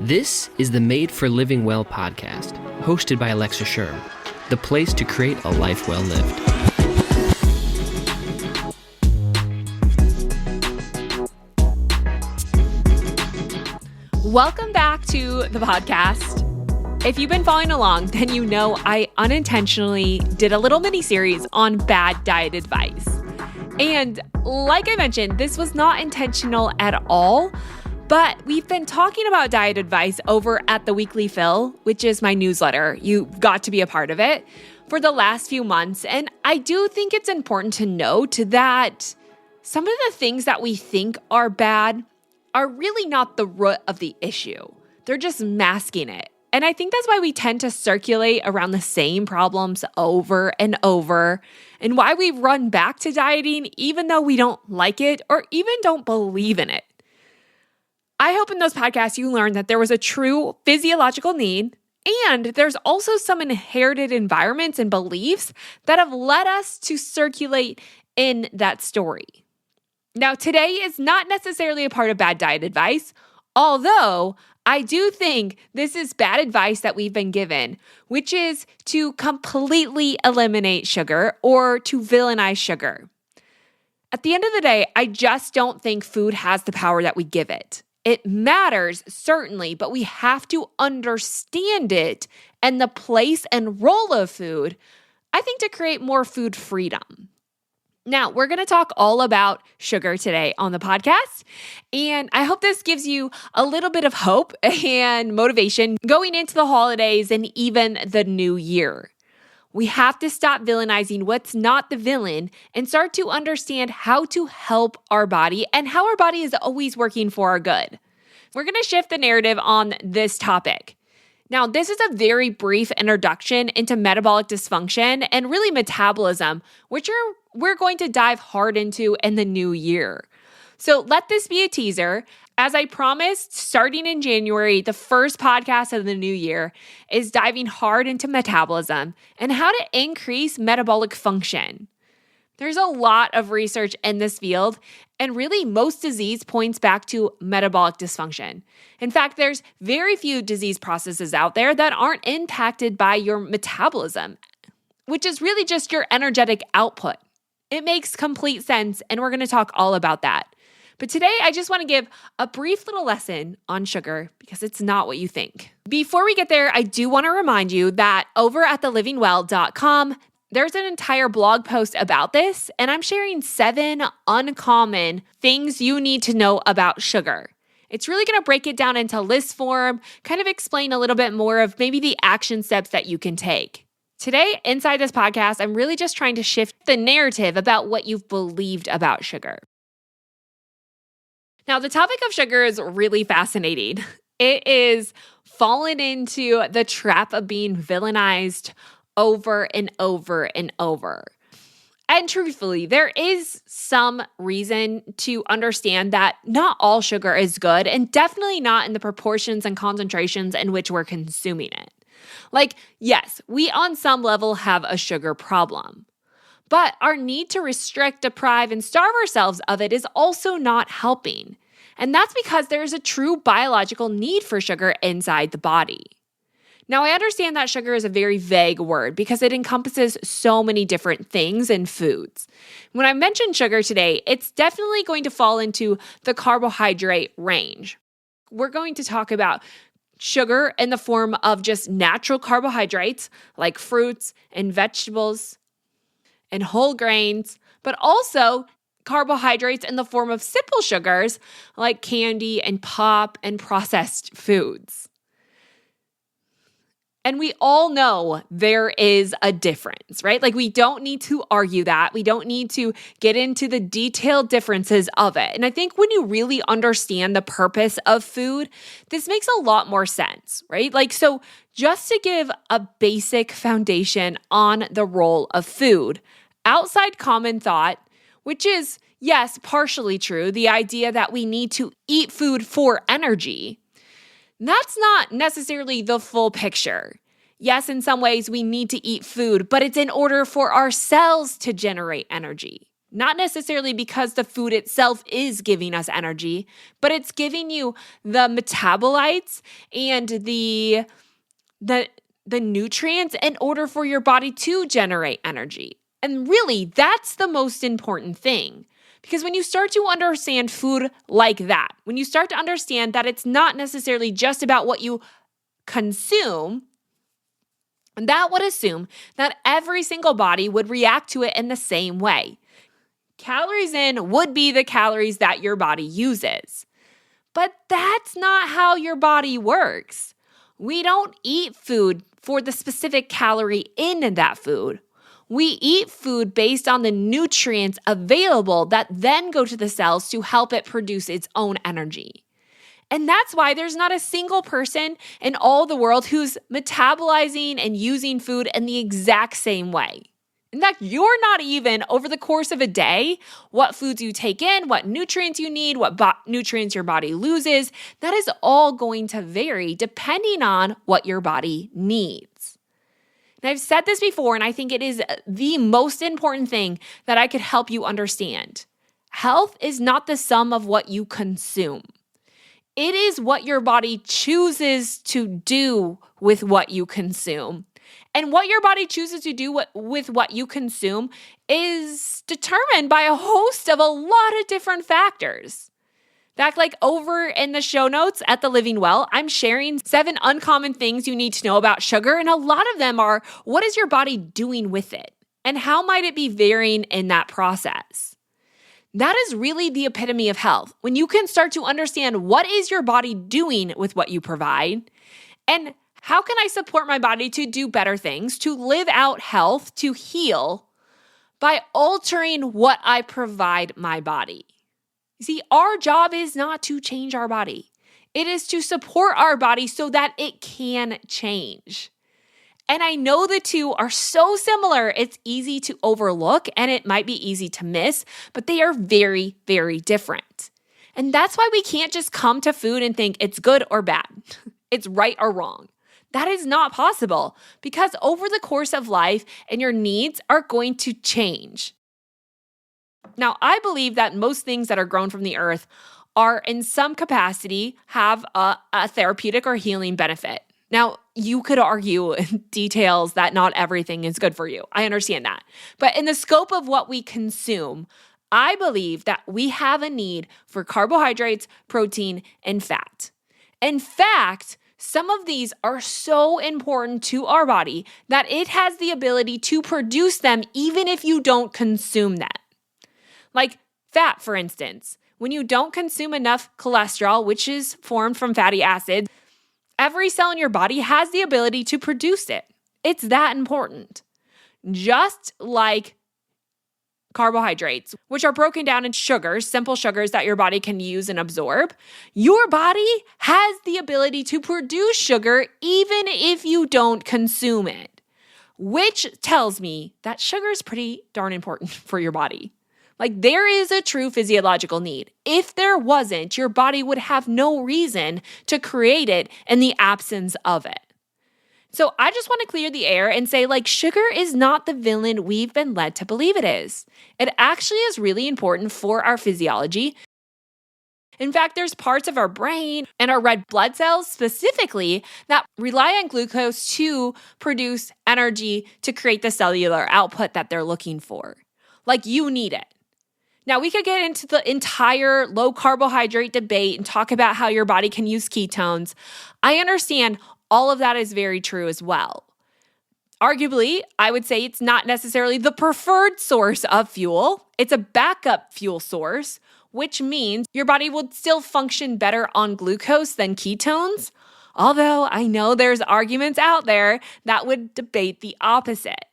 This is the Made for Living Well podcast, hosted by Alexa Sherm, the place to create a life well lived. Welcome back to the podcast. If you've been following along, then you know I unintentionally did a little mini-series on bad diet advice. And like I mentioned, this was not intentional at all, but we've been talking about diet advice over at the Weekly Fill, which is my newsletter. You've got to be a part of it for the last few months. And I do think it's important to note that some of the things that we think are bad are really not the root of the issue. They're just masking it. And I think that's why we tend to circulate around the same problems over and over, and why we run back to dieting even though we don't like it or even don't believe in it. I hope in those podcasts you learned that there was a true physiological need, and there's also some inherited environments and beliefs that have led us to circulate in that story. Now, today is not necessarily a part of bad diet advice, although I do think this is bad advice that we've been given, which is to completely eliminate sugar or to villainize sugar. At the end of the day, I just don't think food has the power that we give it. It matters, certainly, but we have to understand it and the place and role of food, I think, to create more food freedom. Now, we're going to talk all about sugar today on the podcast, and I hope this gives you a little bit of hope and motivation going into the holidays and even the new year. We have to stop villainizing what's not the villain and start to understand how to help our body and how our body is always working for our good. We're going to shift the narrative on this topic. Now, this is a very brief introduction into metabolic dysfunction and really metabolism, which we're going to dive hard into in the new year. So let this be a teaser. As I promised, starting in January, the first podcast of the new year is diving hard into metabolism and how to increase metabolic function. There's a lot of research in this field, and really most disease points back to metabolic dysfunction. In fact, there's very few disease processes out there that aren't impacted by your metabolism, which is really just your energetic output. It makes complete sense, and we're going to talk all about that. But today, I just want to give a brief little lesson on sugar because it's not what you think. Before we get there, I do want to remind you that over at thelivingwell.com, there's an entire blog post about this, and I'm sharing 7 uncommon things you need to know about sugar. It's really going to break it down into list form, kind of explain a little bit more of maybe the action steps that you can take. Today, inside this podcast, I'm really just trying to shift the narrative about what you've believed about sugar. Now, the topic of sugar is really fascinating. It is fallen into the trap of being villainized over and over and over. And truthfully, there is some reason to understand that not all sugar is good, and definitely not in the proportions and concentrations in which we're consuming it. Like, yes, we on some level have a sugar problem, but our need to restrict, deprive, and starve ourselves of it is also not helping. And that's because there's a true biological need for sugar inside the body. Now, I understand that sugar is a very vague word because it encompasses so many different things in foods. When I mention sugar today, it's definitely going to fall into the carbohydrate range. We're going to talk about sugar in the form of just natural carbohydrates like fruits and vegetables and whole grains, but also carbohydrates in the form of simple sugars like candy and pop and processed foods. And we all know there is a difference, right? Like, we don't need to argue that. We don't need to get into the detailed differences of it. And I think when you really understand the purpose of food, this makes a lot more sense, right? Like, so just to give a basic foundation on the role of food, outside common thought, which is, yes, partially true, the idea that we need to eat food for energy, that's not necessarily the full picture. Yes, in some ways we need to eat food, but it's in order for our cells to generate energy. Not necessarily because the food itself is giving us energy, but it's giving you the metabolites and the nutrients in order for your body to generate energy. And really, that's the most important thing. Because when you start to understand food like that, when you start to understand that it's not necessarily just about what you consume, that would assume that every single body would react to it in the same way. Calories in would be the calories that your body uses. But that's not how your body works. We don't eat food for the specific calorie in that food. We eat food based on the nutrients available that then go to the cells to help it produce its own energy. And that's why there's not a single person in all the world who's metabolizing and using food in the exact same way. In fact, you're not even, over the course of a day, what foods you take in, what nutrients you need, what nutrients your body loses, that is all going to vary depending on what your body needs. And I've said this before, and I think it is the most important thing that I could help you understand. Health is not the sum of what you consume. It is what your body chooses to do with what you consume. And what your body chooses to do with what you consume is determined by a host of a lot of different factors. In fact, like over in the show notes at The Living Well, I'm sharing 7 uncommon things you need to know about sugar. And a lot of them are, what is your body doing with it? And how might it be varying in that process? That is really the epitome of health. When you can start to understand what is your body doing with what you provide, and how can I support my body to do better things, to live out health, to heal, by altering what I provide my body. You see, our job is not to change our body. It is to support our body so that it can change. And I know the two are so similar, it's easy to overlook and it might be easy to miss, but they are very, very different. And that's why we can't just come to food and think it's good or bad, it's right or wrong. That is not possible because over the course of life and your needs are going to change. Now, I believe that most things that are grown from the earth are in some capacity have a therapeutic or healing benefit. Now, you could argue in details that not everything is good for you. I understand that. But in the scope of what we consume, I believe that we have a need for carbohydrates, protein, and fat. In fact, some of these are so important to our body that it has the ability to produce them even if you don't consume them. Like fat, for instance. When you don't consume enough cholesterol, which is formed from fatty acids, every cell in your body has the ability to produce it. It's that important. Just like carbohydrates, which are broken down in sugars, simple sugars that your body can use and absorb, your body has the ability to produce sugar even if you don't consume it, which tells me that sugar is pretty darn important for your body. Like there is a true physiological need. If there wasn't, your body would have no reason to create it in the absence of it. So I just want to clear the air and say sugar is not the villain we've been led to believe it is. It actually is really important for our physiology. In fact, there's parts of our brain and our red blood cells specifically that rely on glucose to produce energy to create the cellular output that they're looking for. You need it. Now, we could get into the entire low carbohydrate debate and talk about how your body can use ketones. I understand all of that is very true as well. Arguably, I would say it's not necessarily the preferred source of fuel. It's a backup fuel source, which means your body would still function better on glucose than ketones. Although I know there's arguments out there that would debate the opposite.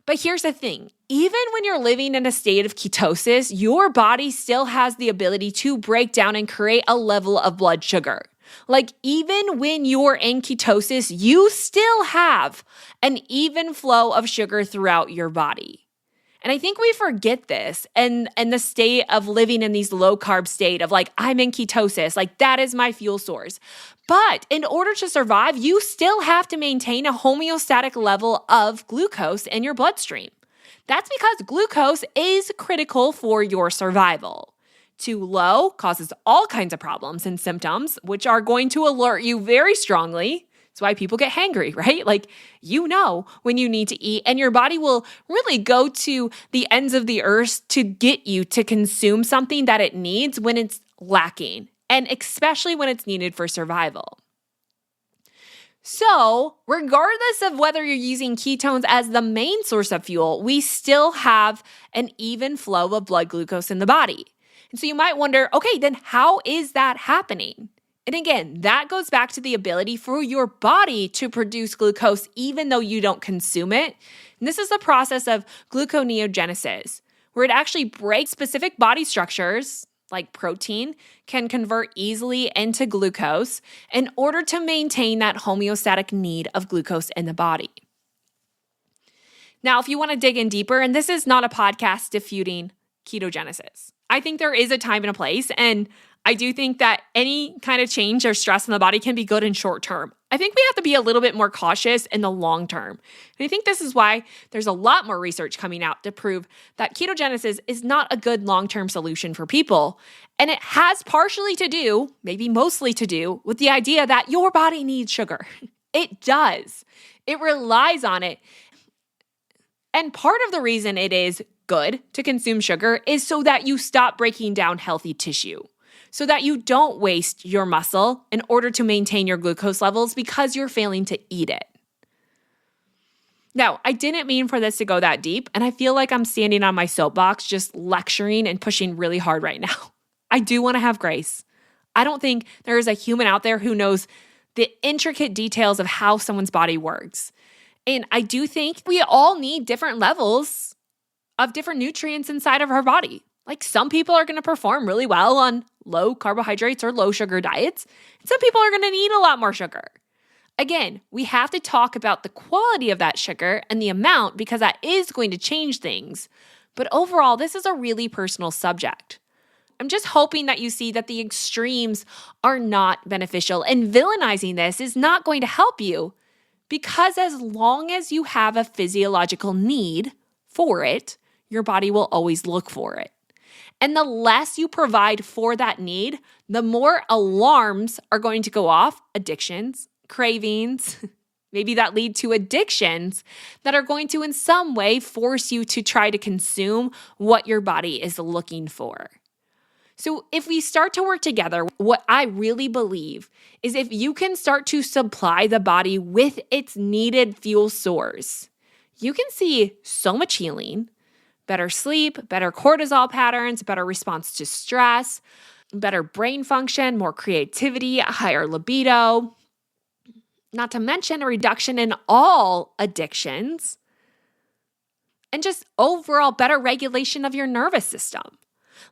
But here's the thing. Even when you're living in a state of ketosis, your body still has the ability to break down and create a level of blood sugar. Even when you're in ketosis, you still have an even flow of sugar throughout your body. And I think we forget this and the state of living in these low carb state of I'm in ketosis, that is my fuel source. But in order to survive, you still have to maintain a homeostatic level of glucose in your bloodstream. That's because glucose is critical for your survival. Too low causes all kinds of problems and symptoms, which are going to alert you very strongly. That's why people get hangry, right? Like, you know when you need to eat, and your body will really go to the ends of the earth to get you to consume something that it needs when it's lacking, and especially when it's needed for survival. So, regardless of whether you're using ketones as the main source of fuel, we still have an even flow of blood glucose in the body. And so you might wonder, okay, then how is that happening? And again, that goes back to the ability for your body to produce glucose even though you don't consume it. And this is the process of gluconeogenesis, where it actually breaks specific body structures, like protein, can convert easily into glucose in order to maintain that homeostatic need of glucose in the body. Now, if you want to dig in deeper, and this is not a podcast disputing ketogenesis, I think there is a time and a place, and I do think that any kind of change or stress in the body can be good in short term. I think we have to be a little bit more cautious in the long term. And I think this is why there's a lot more research coming out to prove that ketogenesis is not a good long-term solution for people. And it has partially to do, maybe mostly to do, with the idea that your body needs sugar. It does. It relies on it. And part of the reason it is good to consume sugar is so that you stop breaking down healthy tissue, so that you don't waste your muscle in order to maintain your glucose levels because you're failing to eat it. Now, I didn't mean for this to go that deep, and I feel like I'm standing on my soapbox just lecturing and pushing really hard right now. I do want to have grace. I don't think there is a human out there who knows the intricate details of how someone's body works. And I do think we all need different levels of different nutrients inside of our body. Like, some people are going to perform really well on low carbohydrates or low sugar diets, and some people are going to need a lot more sugar. Again, we have to talk about the quality of that sugar and the amount because that is going to change things. But overall, this is a really personal subject. I'm just hoping that you see that the extremes are not beneficial, and villainizing this is not going to help you, because as long as you have a physiological need for it, your body will always look for it. And the less you provide for that need, the more alarms are going to go off, addictions, cravings, maybe that lead to addictions that are going to in some way force you to try to consume what your body is looking for. So if we start to work together, what I really believe is if you can start to supply the body with its needed fuel source, you can see so much healing, better sleep, better cortisol patterns, better response to stress, better brain function, more creativity, a higher libido, not to mention a reduction in all addictions, and just overall better regulation of your nervous system.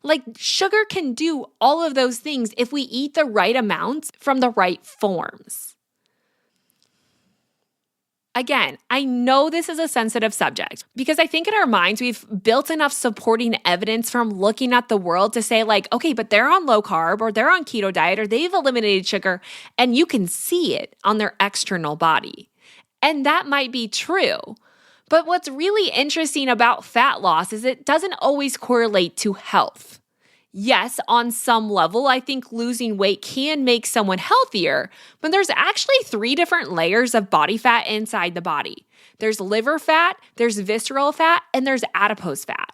Like, sugar can do all of those things if we eat the right amounts from the right forms. Again, I know this is a sensitive subject because I think in our minds we've built enough supporting evidence from looking at the world to say, like, okay, but they're on low carb or they're on keto diet or they've eliminated sugar, and you can see it on their external body. And that might be true. But what's really interesting about fat loss is it doesn't always correlate to health. Yes, on some level, I think losing weight can make someone healthier, but there's actually 3 different layers of body fat inside the body. There's liver fat, there's visceral fat, and there's adipose fat.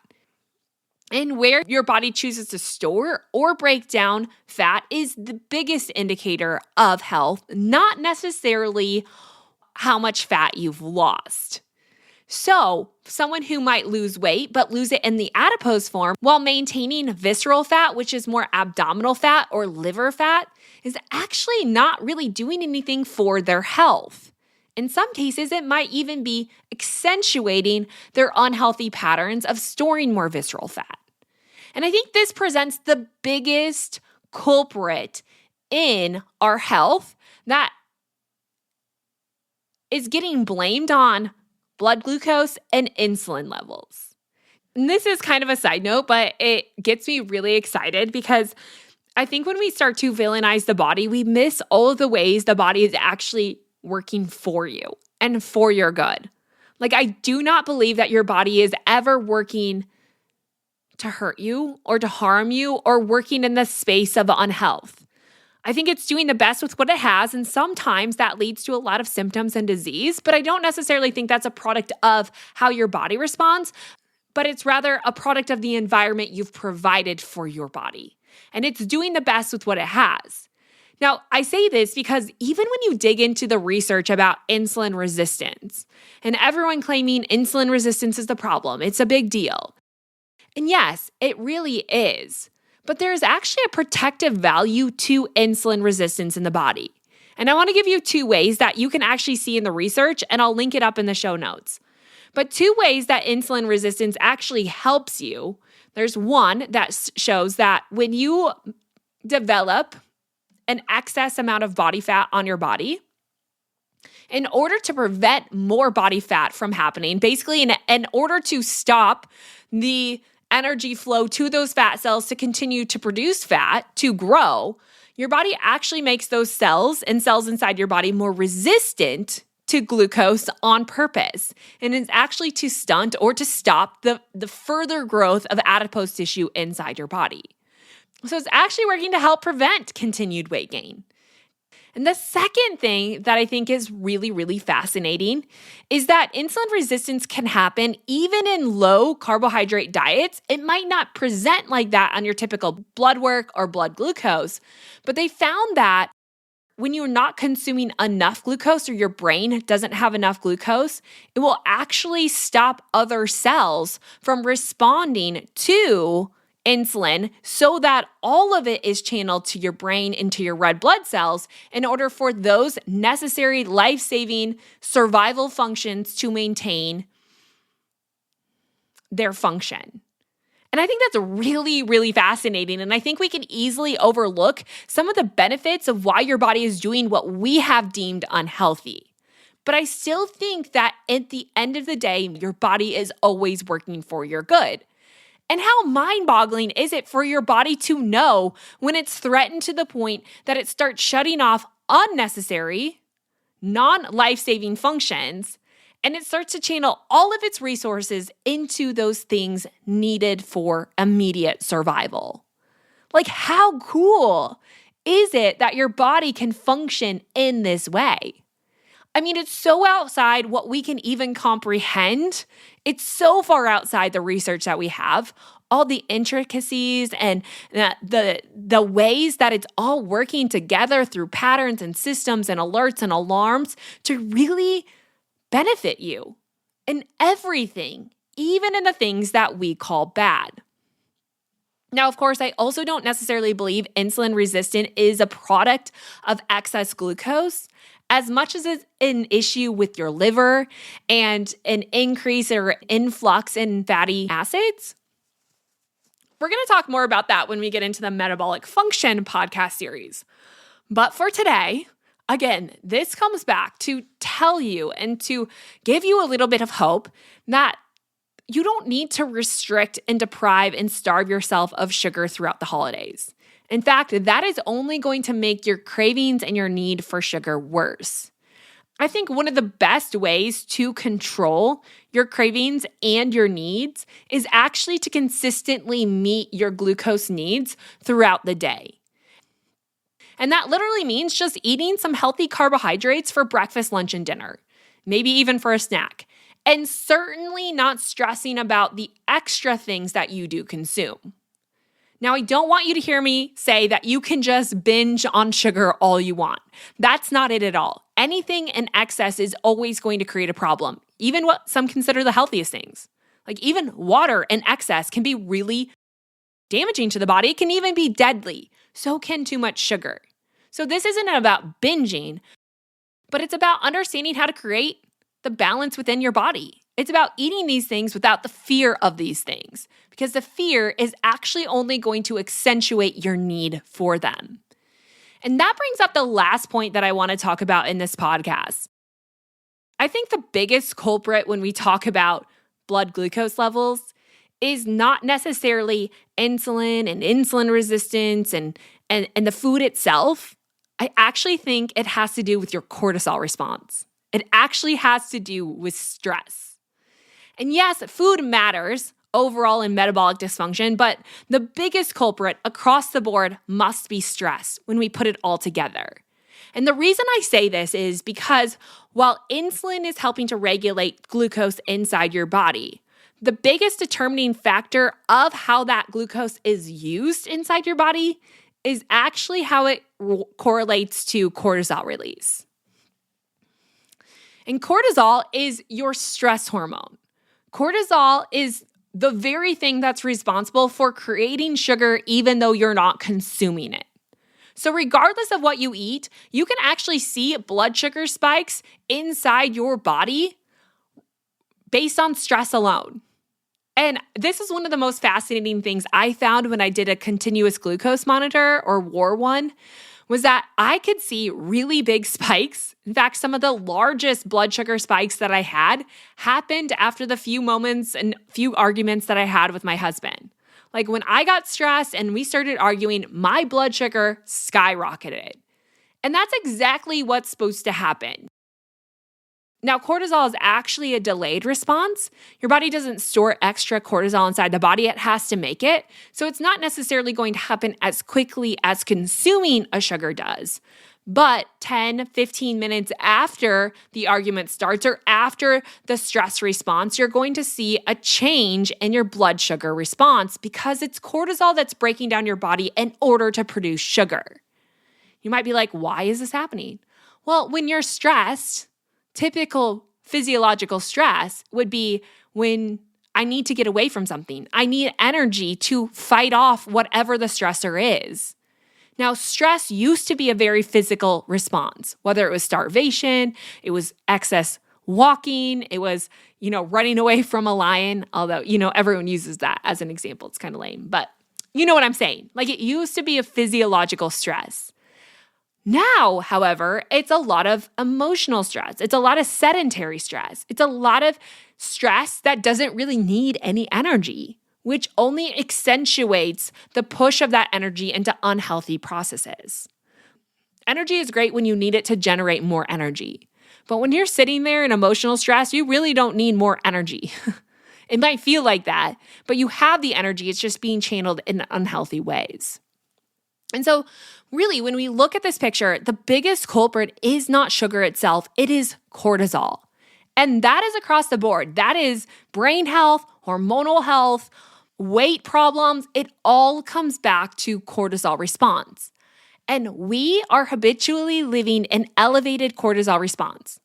And where your body chooses to store or break down fat is the biggest indicator of health, not necessarily how much fat you've lost. So, someone who might lose weight but lose it in the adipose form while maintaining visceral fat, which is more abdominal fat or liver fat, is actually not really doing anything for their health. In some cases, it might even be accentuating their unhealthy patterns of storing more visceral fat. And I think this presents the biggest culprit in our health that is getting blamed on blood glucose and insulin levels. And this is kind of a side note, but it gets me really excited because I think when we start to villainize the body, we miss all of the ways the body is actually working for you and for your good. Like, I do not believe that your body is ever working to hurt you or to harm you or working in the space of unhealth. I think it's doing the best with what it has, and sometimes that leads to a lot of symptoms and disease, but I don't necessarily think that's a product of how your body responds, but it's rather a product of the environment you've provided for your body. And it's doing the best with what it has. Now, I say this because even when you dig into the research about insulin resistance, and everyone claiming insulin resistance is the problem, it's a big deal. And yes, it really is. But there is actually a protective value to insulin resistance in the body. And I want to give you 2 ways that you can actually see in the research, and I'll link it up in the show notes. But 2 ways that insulin resistance actually helps you. There's one that shows that when you develop an excess amount of body fat on your body, in order to prevent more body fat from happening, basically in order to stop the energy flow to those fat cells to continue to produce fat, to grow, your body actually makes those cells and cells inside your body more resistant to glucose on purpose. And it's actually to stunt or to stop the further growth of adipose tissue inside your body. So it's actually working to help prevent continued weight gain. And the second thing that I think is really, really fascinating is that insulin resistance can happen even in low carbohydrate diets. It might not present like that on your typical blood work or blood glucose, but they found that when you're not consuming enough glucose or your brain doesn't have enough glucose, it will actually stop other cells from responding to insulin so that all of it is channeled to your brain into your red blood cells in order for those necessary life-saving survival functions to maintain their function. And I think that's really, really fascinating. And I think we can easily overlook some of the benefits of why your body is doing what we have deemed unhealthy. But I still think that at the end of the day, your body is always working for your good. And how mind-boggling is it for your body to know when it's threatened to the point that it starts shutting off unnecessary, non-life-saving functions, and it starts to channel all of its resources into those things needed for immediate survival? Like, how cool is it that your body can function in this way? I mean, it's so outside what we can even comprehend. It's so far outside the research that we have, all the intricacies and the ways that it's all working together through patterns and systems and alerts and alarms to really benefit you in everything, even in the things that we call bad. Now, of course, I also don't necessarily believe insulin resistant is a product of excess glucose, as much as it's an issue with your liver and an increase or influx in fatty acids. We're going to talk more about that when we get into the metabolic function podcast series. But for today, again, this comes back to tell you and to give you a little bit of hope that you don't need to restrict and deprive and starve yourself of sugar throughout the holidays. In fact, that is only going to make your cravings and your need for sugar worse. I think one of the best ways to control your cravings and your needs is actually to consistently meet your glucose needs throughout the day. And that literally means just eating some healthy carbohydrates for breakfast, lunch, and dinner, maybe even for a snack, and certainly not stressing about the extra things that you do consume. Now, I don't want you to hear me say that you can just binge on sugar all you want. That's not it at all. Anything in excess is always going to create a problem, even what some consider the healthiest things. Like even water in excess can be really damaging to the body. It can even be deadly. So can too much sugar. So this isn't about binging, but it's about understanding how to create the balance within your body. It's about eating these things without the fear of these things, because the fear is actually only going to accentuate your need for them. And that brings up the last point that I want to talk about in this podcast. I think the biggest culprit when we talk about blood glucose levels is not necessarily insulin and insulin resistance and the food itself. I actually think it has to do with your cortisol response. It actually has to do with stress. And yes, food matters overall in metabolic dysfunction, but the biggest culprit across the board must be stress when we put it all together. And the reason I say this is because while insulin is helping to regulate glucose inside your body, the biggest determining factor of how that glucose is used inside your body is actually how it correlates to cortisol release. And cortisol is your stress hormone. Cortisol is the very thing that's responsible for creating sugar even though you're not consuming it. So regardless of what you eat, you can actually see blood sugar spikes inside your body based on stress alone. And this is one of the most fascinating things I found when I did a continuous glucose monitor or wore one, was that I could see really big spikes. In fact, some of the largest blood sugar spikes that I had happened after the few moments and few arguments that I had with my husband. Like when I got stressed and we started arguing, my blood sugar skyrocketed. And that's exactly what's supposed to happen. Now, cortisol is actually a delayed response. Your body doesn't store extra cortisol inside the body. It has to make it. So it's not necessarily going to happen as quickly as consuming a sugar does. But 10, 15 minutes after the argument starts or after the stress response, you're going to see a change in your blood sugar response because it's cortisol that's breaking down your body in order to produce sugar. You might be like, why is this happening? Well, when you're stressed, typical physiological stress would be when I need to get away from something. I need energy to fight off whatever the stressor is. Now, stress used to be a very physical response, whether it was starvation, it was excess walking, it was, running away from a lion, although, everyone uses that as an example. It's kind of lame, but you know what I'm saying. Like it used to be a physiological stress. Now, however, it's a lot of emotional stress. It's a lot of sedentary stress. It's a lot of stress that doesn't really need any energy, which only accentuates the push of that energy into unhealthy processes. Energy is great when you need it to generate more energy. But when you're sitting there in emotional stress, you really don't need more energy. It might feel like that, but you have the energy. It's just being channeled in unhealthy ways. And so really, when we look at this picture, the biggest culprit is not sugar itself, it is cortisol. And that is across the board. That is brain health, hormonal health, weight problems. It all comes back to cortisol response. And we are habitually living an elevated cortisol response.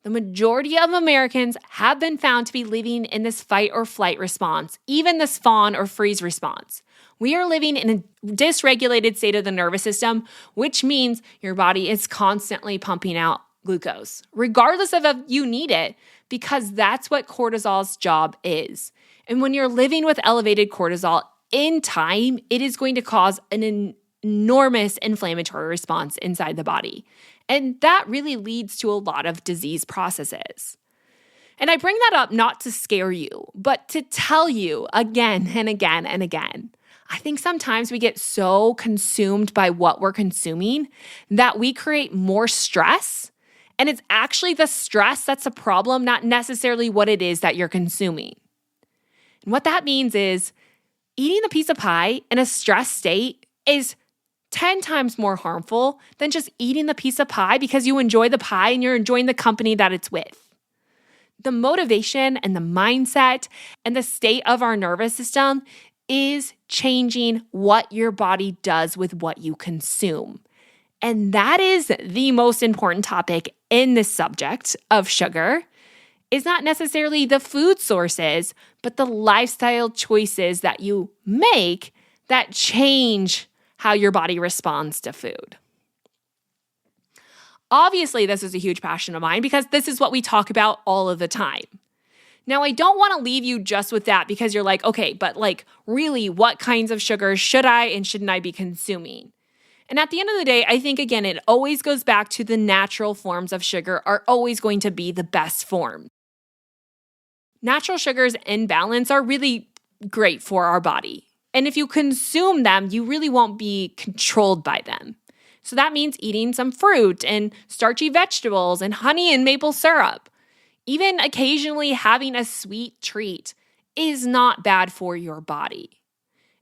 The majority of Americans have been found to be living in this fight or flight response, even this fawn or freeze response. We are living in a dysregulated state of the nervous system, which means your body is constantly pumping out glucose, regardless of if you need it, because that's what cortisol's job is. And when you're living with elevated cortisol in time, it is going to cause an enormous inflammatory response inside the body. And that really leads to a lot of disease processes. And I bring that up not to scare you, but to tell you again and again and again. I think sometimes we get so consumed by what we're consuming that we create more stress. And it's actually the stress that's a problem, not necessarily what it is that you're consuming. And what that means is eating the piece of pie in a stressed state is 10 times more harmful than just eating the piece of pie because you enjoy the pie and you're enjoying the company that it's with. The motivation and the mindset and the state of our nervous system is changing what your body does with what you consume. And that is the most important topic in this subject of sugar. Is not necessarily the food sources, but the lifestyle choices that you make that change how your body responds to food. Obviously, this is a huge passion of mine because this is what we talk about all of the time. Now, I don't want to leave you just with that because you're like, okay, but really, what kinds of sugars should I and shouldn't I be consuming? And at the end of the day, I think, again, it always goes back to the natural forms of sugar are always going to be the best form. Natural sugars in balance are really great for our body. And if you consume them, you really won't be controlled by them. So that means eating some fruit and starchy vegetables and honey and maple syrup. Even occasionally having a sweet treat is not bad for your body.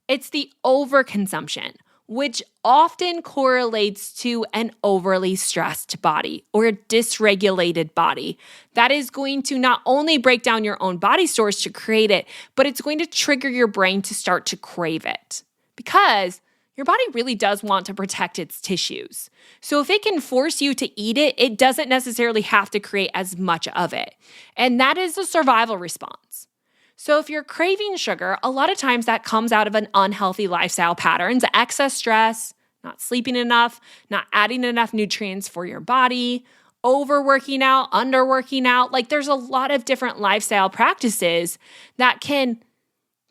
It's the overconsumption, which often correlates to an overly stressed body or a dysregulated body that is going to not only break down your own body stores to create it, but it's going to trigger your brain to start to crave it because your body really does want to protect its tissues. So if it can force you to eat it, it doesn't necessarily have to create as much of it. And that is a survival response. So if you're craving sugar, a lot of times that comes out of an unhealthy lifestyle patterns, excess stress, not sleeping enough, not adding enough nutrients for your body, overworking out, underworking out. Like there's a lot of different lifestyle practices that can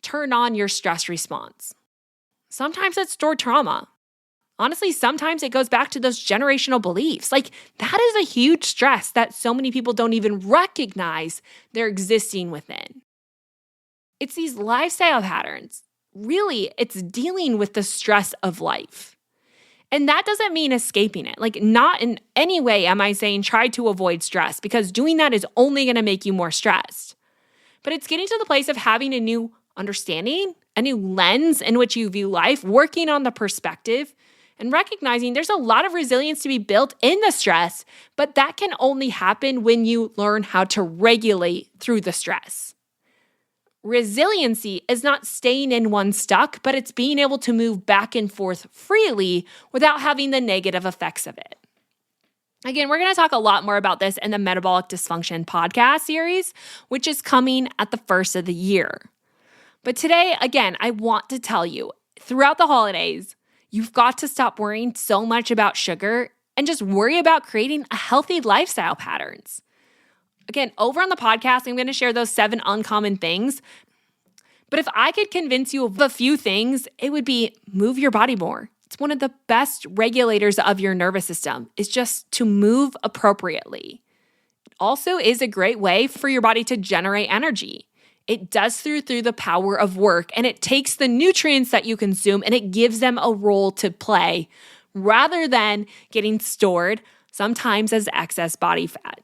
turn on your stress response. Sometimes it's stored trauma. Honestly, sometimes it goes back to those generational beliefs. Like that is a huge stress that so many people don't even recognize they're existing within. It's these lifestyle patterns. Really, it's dealing with the stress of life. And that doesn't mean escaping it. Like not in any way am I saying try to avoid stress because doing that is only going to make you more stressed. But it's getting to the place of having a new understanding, a new lens in which you view life, working on the perspective, and recognizing there's a lot of resilience to be built in the stress, but that can only happen when you learn how to regulate through the stress. Resiliency is not staying in one stuck, but it's being able to move back and forth freely without having the negative effects of it. Again, we're going to talk a lot more about this in the Metabolic Dysfunction podcast series, which is coming at the first of the year. But today, again, I want to tell you, throughout the holidays, you've got to stop worrying so much about sugar and just worry about creating a healthy lifestyle patterns. Again, over on the podcast, I'm going to share those 7 uncommon things. But if I could convince you of a few things, it would be move your body more. It's one of the best regulators of your nervous system, is just to move appropriately. It also is a great way for your body to generate energy. It does through the power of work, and it takes the nutrients that you consume and it gives them a role to play rather than getting stored sometimes as excess body fat.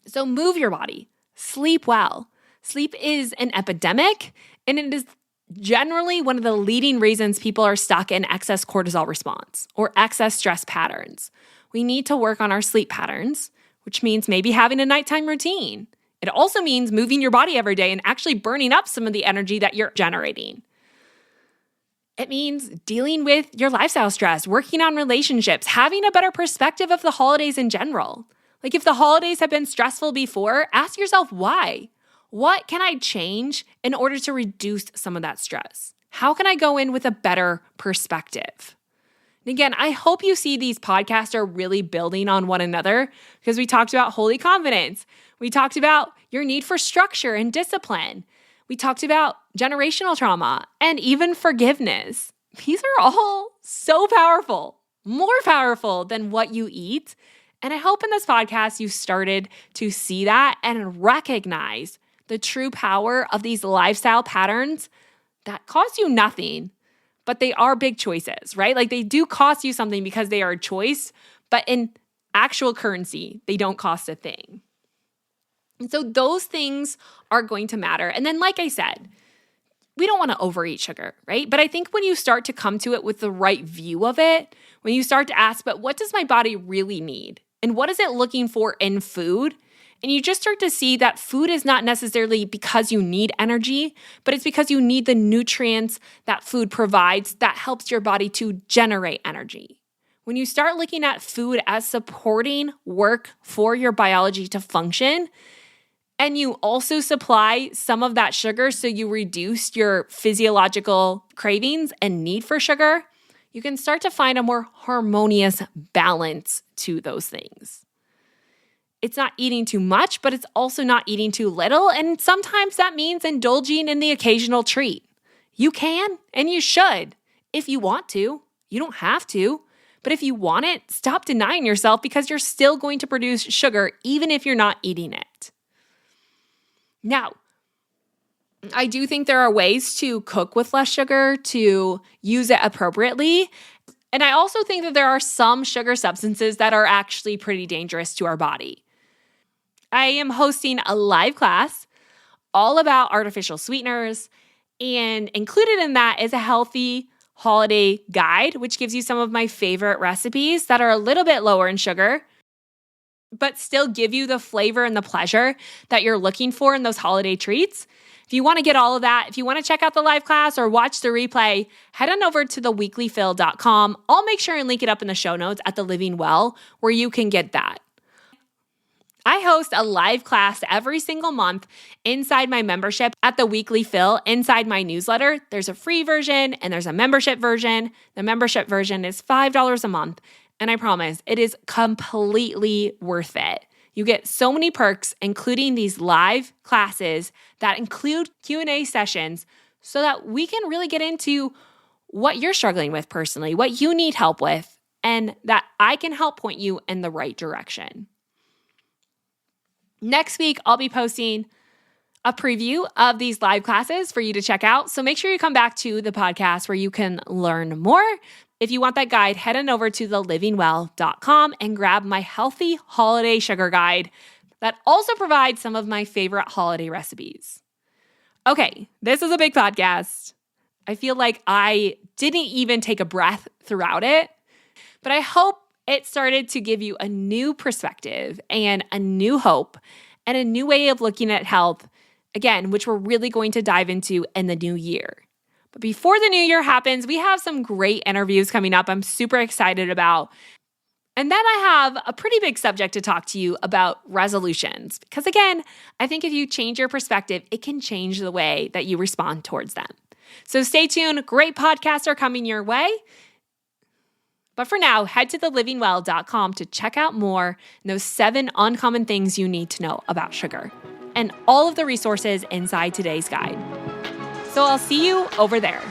So move your body, sleep well. Sleep is an epidemic, and it is generally one of the leading reasons people are stuck in excess cortisol response or excess stress patterns. We need to work on our sleep patterns, which means maybe having a nighttime routine. It also means moving your body every day and actually burning up some of the energy that you're generating. It means dealing with your lifestyle stress, working on relationships, having a better perspective of the holidays in general. Like if the holidays have been stressful before, ask yourself why. What can I change in order to reduce some of that stress? How can I go in with a better perspective? And again, I hope you see these podcasts are really building on one another because we talked about holy confidence. We talked about your need for structure and discipline. We talked about generational trauma and even forgiveness. These are all so powerful, more powerful than what you eat. And I hope in this podcast you started to see that and recognize the true power of these lifestyle patterns that cost you nothing, but they are big choices, right? Like they do cost you something because they are a choice, but in actual currency, they don't cost a thing. And so those things are going to matter. And then, like I said, we don't want to overeat sugar, right? But I think when you start to come to it with the right view of it, when you start to ask, but what does my body really need? And what is it looking for in food? And you just start to see that food is not necessarily because you need energy, but it's because you need the nutrients that food provides that helps your body to generate energy. When you start looking at food as supporting work for your biology to function, and you also supply some of that sugar so you reduce your physiological cravings and need for sugar, you can start to find a more harmonious balance to those things. It's not eating too much, but it's also not eating too little. And sometimes that means indulging in the occasional treat. You can and you should if you want to. You don't have to. But if you want it, stop denying yourself because you're still going to produce sugar even if you're not eating it. Now, I do think there are ways to cook with less sugar, to use it appropriately. And I also think that there are some sugar substances that are actually pretty dangerous to our body. I am hosting a live class all about artificial sweeteners, and included in that is a healthy holiday guide, which gives you some of my favorite recipes that are a little bit lower in sugar, but still give you the flavor and the pleasure that you're looking for in those holiday treats. If you want to get all of that, if you want to check out the live class or watch the replay, head on over to theweeklyfill.com. I'll make sure and link it up in the show notes at the Living Well, where you can get that. I host a live class every single month inside my membership at the Weekly Fill inside my newsletter. There's a free version and there's a membership version. The membership version is $5 a month, and I promise it is completely worth it. You get so many perks, including these live classes that include Q&A sessions so that we can really get into what you're struggling with personally, what you need help with, and that I can help point you in the right direction. Next week, I'll be posting a preview of these live classes for you to check out. So make sure you come back to the podcast where you can learn more. If you want that guide, head on over to thelivingwell.com and grab my healthy holiday sugar guide that also provides some of my favorite holiday recipes. Okay, this is a big podcast. I feel like I didn't even take a breath throughout it, but I hope it started to give you a new perspective and a new hope and a new way of looking at health, again, which we're really going to dive into in the new year. But before the new year happens, we have some great interviews coming up I'm super excited about. And then I have a pretty big subject to talk to you about resolutions. Because again, I think if you change your perspective, it can change the way that you respond towards them. So stay tuned. Great podcasts are coming your way. But for now, head to thelivingwell.com to check out more on those 7 uncommon things you need to know about sugar and all of the resources inside today's guide. So I'll see you over there.